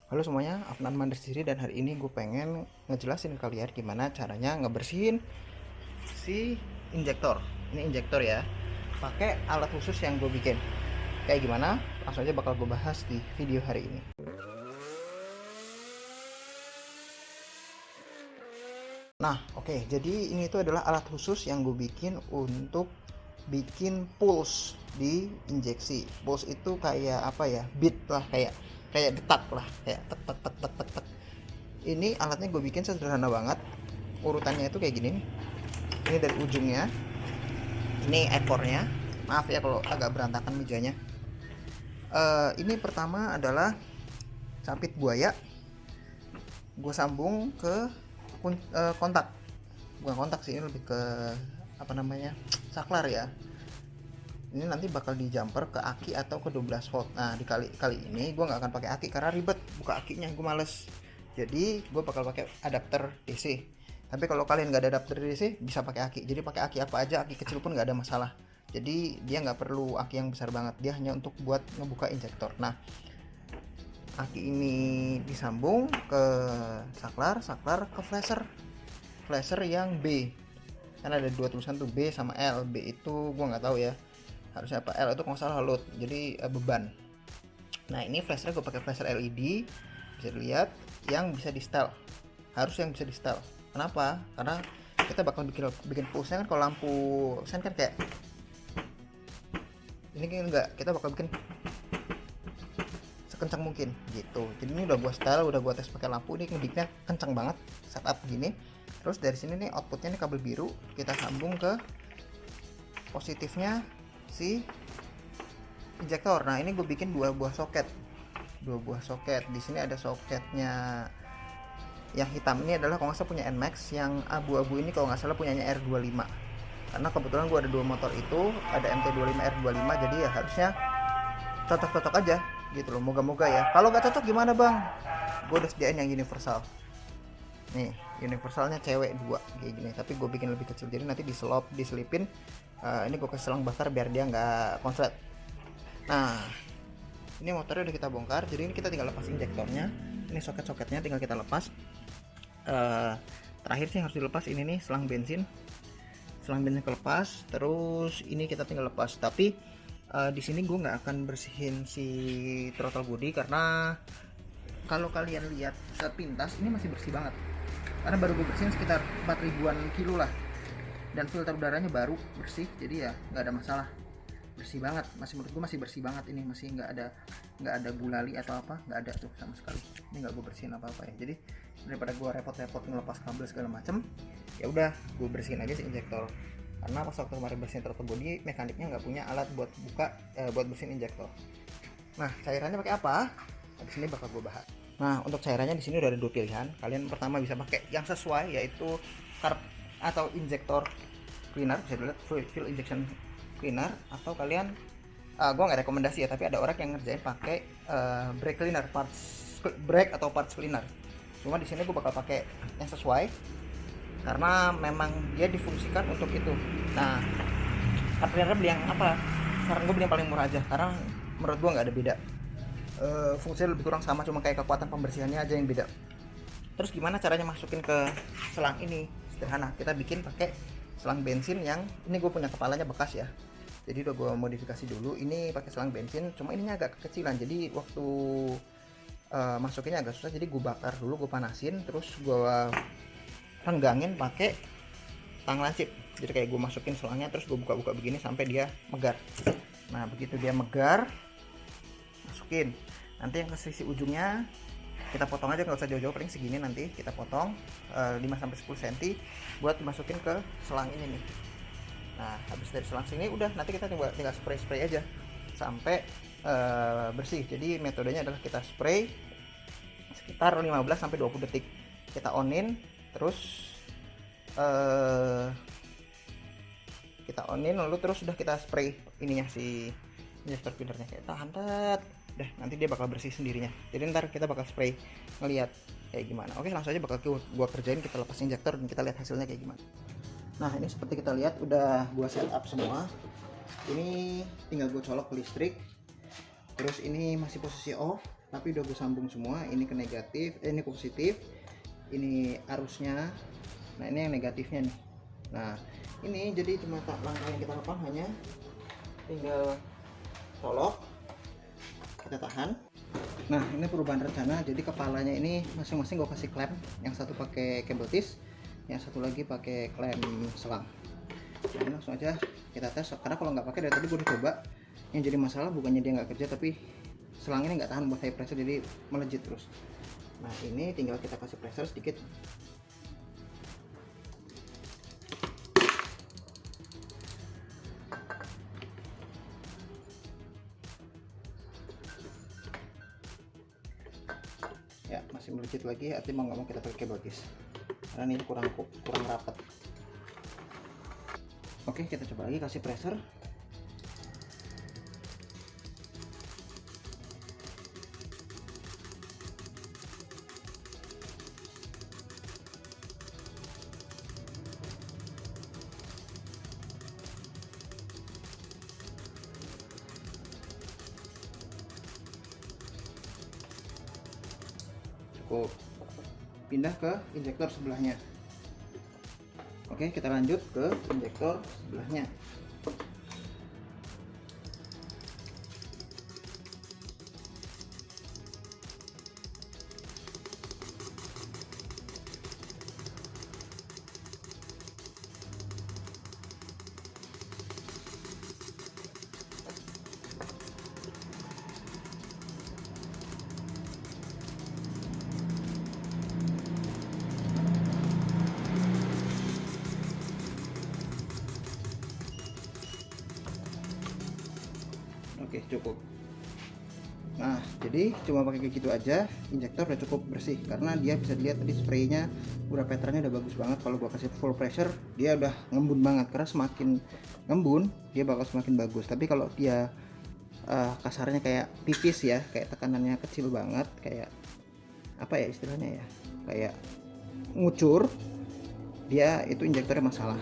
Halo semuanya, Afnan Manders diri dan hari ini gue pengen ngejelasin ke kalian gimana caranya ngebersihin si injektor. Ini injektor ya, pakai alat khusus yang gue bikin. Kayak gimana? Langsung aja bakal gue bahas di video hari ini. Nah, oke, jadi ini tuh adalah alat khusus yang gue bikin untuk bikin pulse di injeksi. Pulse itu kayak apa ya? Beat lah, kayak kayak detak lah, kayak tek tek tek tek tek tek. Ini alatnya gue bikin sederhana banget. Urutannya itu kayak gini nih. Ini dari ujungnya, ini ekornya. Maaf ya kalau agak berantakan mejanya. Ini pertama adalah capit buaya. Gue sambung ke kontak, bukan kontak sih, ini lebih ke apa namanya, saklar ya. Ini nanti bakal di jumper ke aki atau ke 12 volt. Nah di kali ini gue nggak akan pakai aki karena ribet buka akinya, gue males. Jadi gue bakal pakai adapter DC. Tapi kalau kalian nggak ada adapter DC bisa pakai aki. Jadi pakai aki apa aja, aki kecil pun nggak ada masalah. Jadi dia nggak perlu aki yang besar banget, dia hanya untuk buat ngebuka injektor. Nah aki ini disambung ke saklar, saklar ke flasher, flasher yang B. Kan ada dua tulisan tuh, B sama L. B itu gua nggak tahu ya, harusnya apa, L itu kalau nggak salah load, jadi beban. Nah ini flasher gue pakai flasher LED, bisa dilihat yang bisa di setel, harus yang bisa di setel. Kenapa? Karena kita bakal bikin pulse kan, kalau lampu sen kan kayak ini kan enggak, kita bakal bikin kencang mungkin gitu. Jadi ini udah gua setel, udah gua tes pakai lampu, ini ngediknya kencang banget setup begini. Terus dari sini nih outputnya nih kabel biru, kita sambung ke positifnya si injektor. Nah ini gue bikin dua buah soket, di sini ada soketnya. Yang hitam ini adalah kalau nggak salah punya Nmax, yang abu-abu ini kalau nggak salah punyanya R25. Karena kebetulan gue ada dua motor itu, ada MT25 R25, jadi ya harusnya cocok-cocok aja gitu loh, moga-moga ya. Kalau nggak cocok gimana bang, gue udah sediain yang universal nih, universalnya cewek dua kayak gini, tapi gue bikin lebih kecil, jadi nanti diselipin. Ini gue kasih selang bakar biar dia nggak konslet. Nah ini motornya udah kita bongkar, jadi ini kita tinggal lepas injektornya. Ini soket-soketnya tinggal kita lepas. Terakhir sih harus dilepas ini nih, selang bensin kelepas. Terus ini kita tinggal lepas, tapi di sini gue nggak akan bersihin si throttle body karena kalau kalian lihat sepintas ini masih bersih banget, karena baru gue bersihin sekitar 4.000-an kilo lah, dan filter udaranya baru bersih, jadi ya nggak ada masalah, bersih banget. Masih menurut gue masih bersih banget, ini masih nggak ada gulali atau apa, nggak ada tuh sama sekali. Ini nggak gue bersihin apa-apa ya, jadi daripada gue repot-repot ngelepas kabel segala macem, ya udah gue bersihin aja si injektor. Karena pas waktu kemarin bersihin throttle body, mekaniknya nggak punya alat buat buka, buat bersihin injektor. Nah cairannya pakai apa? Di sini bakal gue bahas. Nah untuk cairannya di sini udah ada dua pilihan. Kalian pertama bisa pakai yang sesuai, yaitu carb atau injektor cleaner, bisa dilihat fuel injection cleaner. Atau kalian, gue nggak rekomendasi ya, tapi ada orang yang ngerjain pakai brake cleaner, brake atau parts cleaner. Cuma di sini gue bakal pakai yang sesuai karena memang dia difungsikan untuk itu. Nah carb cleaner beli yang apa? Saran gue beli yang paling murah aja, karena menurut gue nggak ada beda. Fungsinya lebih kurang sama, cuma kayak kekuatan pembersihannya aja yang beda. Terus gimana caranya masukin ke selang ini? Sederhana, kita bikin pakai selang bensin yang ini gue punya kepalanya bekas ya, jadi udah gue modifikasi dulu. Ini pakai selang bensin, cuma ininya agak kekecilan, jadi waktu masukinnya agak susah. Jadi gue bakar dulu, gue panasin, terus gue renggangin pakai tang lancip. Jadi kayak gue masukin selangnya, terus gue buka-buka begini sampai dia megar. Nah begitu dia megar, masukin. Nanti yang ke sisi ujungnya kita potong aja, nggak usah jauh-jauh, paling segini nanti kita potong 5-10 cm buat dimasukin ke selang ini nih. Nah habis dari selang sini udah, nanti kita tinggal spray aja sampai bersih. Jadi metodenya adalah kita spray sekitar 15-20 detik, kita onin, terus lalu terus udah kita spray ininya, si injektor cleanernya, kayak tahan udah, nanti dia bakal bersih sendirinya. Jadi ntar kita bakal spray ngelihat kayak gimana. Oke langsung aja bakal gua kerjain, kita lepas injektor dan kita lihat hasilnya kayak gimana. Nah ini seperti kita lihat udah gua setup semua. Ini tinggal gue colok ke listrik, terus ini masih posisi off, tapi udah gue sambung semua. Ini ke negatif, ini ke positif, ini arusnya. Nah ini yang negatifnya nih. Nah ini jadi cuma langkah yang kita lakukan hanya tinggal colok, kita tahan. Nah ini perubahan rencana, jadi kepalanya ini masing-masing gue kasih klem, yang satu pakai kabel tis, yang satu lagi pakai klem selang. Nah ini langsung aja kita tes, karena kalau nggak pakai dari tadi gue udah coba, yang jadi masalah bukannya dia nggak kerja, tapi selang ini nggak tahan buat high pressure, jadi melejit terus. Nah ini tinggal kita kasih pressure sedikit. Ya masih melejit lagi, artinya mau nggak mau kita pakai kabel tis, karena ini kurang rapat. Oke, kita coba lagi kasih pressure. Cukup. Pindah ke injektor sebelahnya. Oke, kita lanjut ke injektor sebelahnya. Oke, cukup. Nah jadi cuma pakai kayak gitu aja, injektor udah cukup bersih, karena dia bisa dilihat tadi spraynya udah patternnya udah bagus banget. Kalau gua kasih full pressure dia udah ngembun banget, karena semakin ngembun dia bakal semakin bagus. Tapi kalau dia kasarnya kayak pipis ya, kayak tekanannya kecil banget, kayak apa ya istilahnya ya, kayak ngucur, dia itu injektornya masalah.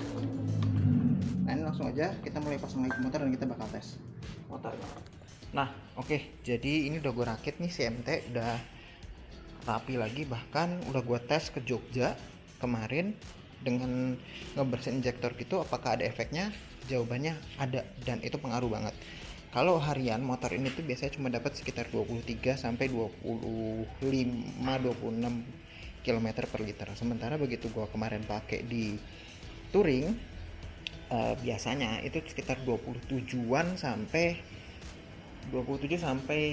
Nah ini langsung aja kita mulai pasang lagi motor dan kita bakal tes motornya. Nah oke, jadi ini udah gue rakit nih CMT, udah rapi lagi, bahkan udah gue tes ke Jogja kemarin dengan ngebersihin injektor gitu, apakah ada efeknya? Jawabannya ada, dan itu pengaruh banget. Kalau harian motor ini tuh biasanya cuma dapat sekitar 23 sampai 25 26 km per liter. Sementara begitu gue kemarin pakai di touring, biasanya itu sekitar 27-an sampai 27 sampai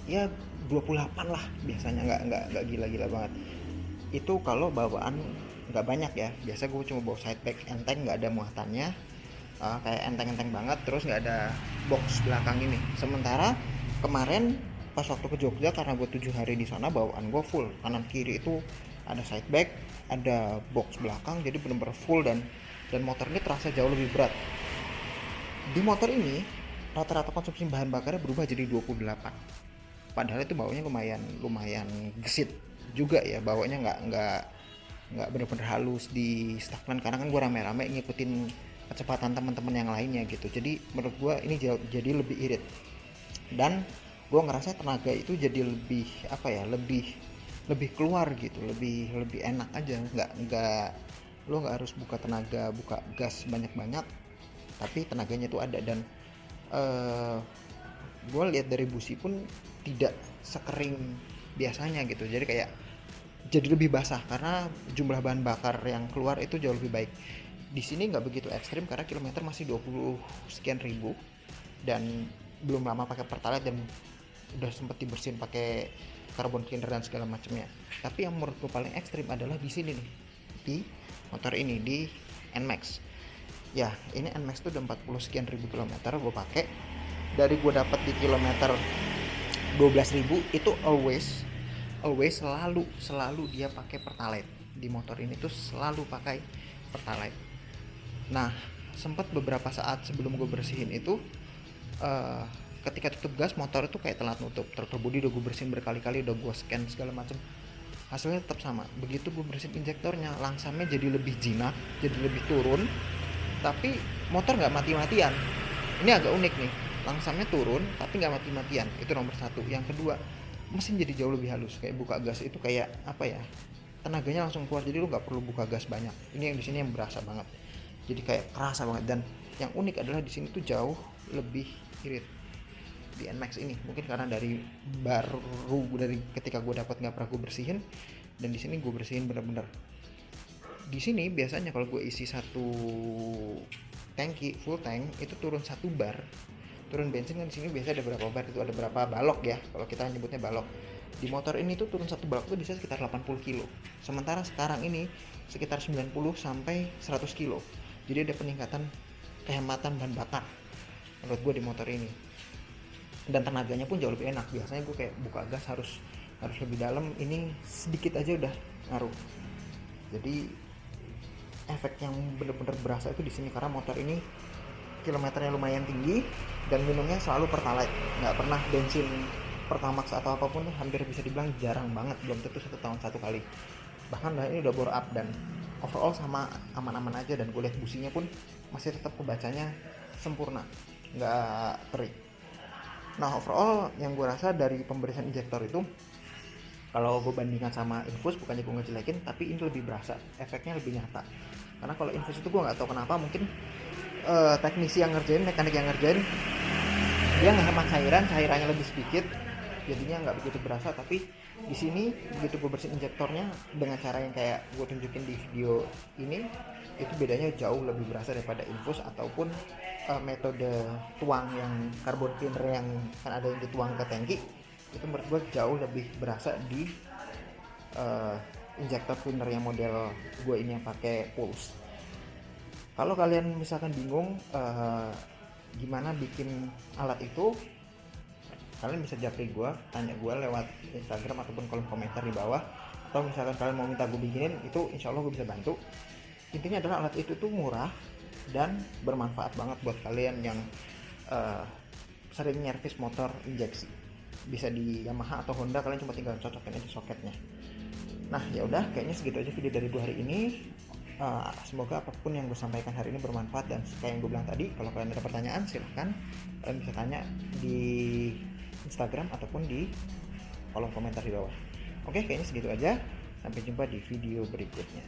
ya 28 lah biasanya, nggak gila-gila banget. Itu kalau bawaan nggak banyak ya, biasa gue cuma bawa sideback enteng, nggak ada muatannya, kayak enteng-enteng banget, terus nggak ada box belakang ini. Sementara kemarin pas waktu ke Jogja, karena gue 7 hari di sana, bawaan gue full kanan kiri itu ada sideback, ada box belakang, jadi bener-bener full, dan motor ini terasa jauh lebih berat. Di motor ini rata-rata konsumsi bahan bakarnya berubah jadi 28. Padahal itu bawanya lumayan gesit juga ya, bawanya nggak bener-bener halus di stagnan, karena kan gue rame-rame ngikutin kecepatan teman-teman yang lainnya gitu. Jadi menurut gue ini jadi lebih irit, dan gue ngerasa tenaga itu jadi lebih apa ya, lebih keluar gitu, lebih enak aja. Nggak lo nggak harus buka gas banyak-banyak, tapi tenaganya itu ada. Dan gue lihat dari busi pun tidak sekering biasanya gitu, jadi lebih basah karena jumlah bahan bakar yang keluar itu jauh lebih baik. Di sini nggak begitu ekstrim karena kilometer masih 20 sekian ribu, dan belum lama pakai Pertalite, dan udah sempet dibersihin pakai carbon cleaner dan segala macamnya. Tapi yang menurut gue paling ekstrim adalah di sini nih, di motor ini, di NMAX. Ya ini NMAX tuh udah 40 sekian ribu kilometer gue pakai. Dari gue dapat di kilometer 12.000 itu always selalu dia pakai Pertalite. Di motor ini tuh selalu pakai Pertalite. Nah sempat beberapa saat sebelum gue bersihin itu, ketika tutup gas motor itu kayak telat nutup. Throttle body udah gue bersihin berkali-kali, udah gue scan segala macam, hasilnya tetap sama. Begitu gue bersihin injektornya, langsamnya jadi lebih jinak, jadi lebih turun, tapi motor nggak mati-matian. Ini agak unik nih. langsamnya turun tapi nggak mati-matian, itu nomor satu. Yang kedua, mesin jadi jauh lebih halus, kayak buka gas itu kayak apa ya, tenaganya langsung keluar, jadi lu nggak perlu buka gas banyak. Ini yang di sini yang berasa banget, jadi kayak kerasa banget. Dan yang unik adalah di sini tuh jauh lebih irit di NMAX ini, mungkin karena dari ketika gue dapat nggak pernah gue bersihin, dan di sini gue bersihin bener-bener. Di sini biasanya kalau gue isi satu tangki full tank itu turun satu bar, turun bensin kan di sini biasa ada berapa bar, itu ada berapa balok ya kalau kita nyebutnya balok. Di motor ini tuh turun satu balok tuh bisa sekitar 80 kilo, sementara sekarang ini sekitar 90 sampai 100 kilo. Jadi ada peningkatan kehematan bahan bakar menurut gue di motor ini, dan tenaganya pun jauh lebih enak. Biasanya gue kayak buka gas harus lebih dalam, ini sedikit aja udah ngaruh. Jadi efek yang bener-bener berasa itu di sini karena motor ini kilometernya lumayan tinggi dan minumnya selalu pertalite, nggak pernah bensin Pertamax atau apapun, hampir bisa dibilang jarang banget, belum tentu 1 tahun 1 kali. Bahkan ini udah bore up, dan overall sama aman-aman aja. Dan gue lihat businya pun masih tetap kebacanya sempurna, nggak terik. Nah overall yang gue rasa dari pembersihan injektor itu, kalau gue bandingkan sama infus, bukannya gue ngejelekin, tapi ini lebih berasa, efeknya lebih nyata. Karena kalau infus itu gue nggak tahu kenapa, mungkin teknisi yang ngerjain, mekanik yang ngerjain, dia ngehemat cairannya lebih sedikit, jadinya nggak begitu berasa. Tapi di sini begitu gue bersihin injektornya dengan cara yang kayak gue tunjukin di video ini, itu bedanya jauh lebih berasa daripada infus ataupun metode tuang yang carbon cleaner yang kan ada yang dituang ke tangki. Itu menurut gue jauh lebih berasa di injektor cleaner yang model gue ini yang pakai Pulse. Kalau kalian misalkan bingung gimana bikin alat itu, kalian bisa japri gue, tanya gue lewat Instagram ataupun kolom komentar di bawah. Atau misalkan kalian mau minta gue bikinin, itu insya Allah gue bisa bantu. Intinya adalah alat itu tuh murah dan bermanfaat banget buat kalian yang sering nyervis motor injeksi. Bisa di Yamaha atau Honda, kalian cuma tinggal cocokin aja soketnya. Nah ya udah, kayaknya segitu aja video dari gue hari ini. Semoga apapun yang gue sampaikan hari ini bermanfaat, dan kayak yang gue bilang tadi, kalau kalian ada pertanyaan silahkan kalian bisa tanya di Instagram ataupun di kolom komentar di bawah. Oke, kayaknya segitu aja, sampai jumpa di video berikutnya.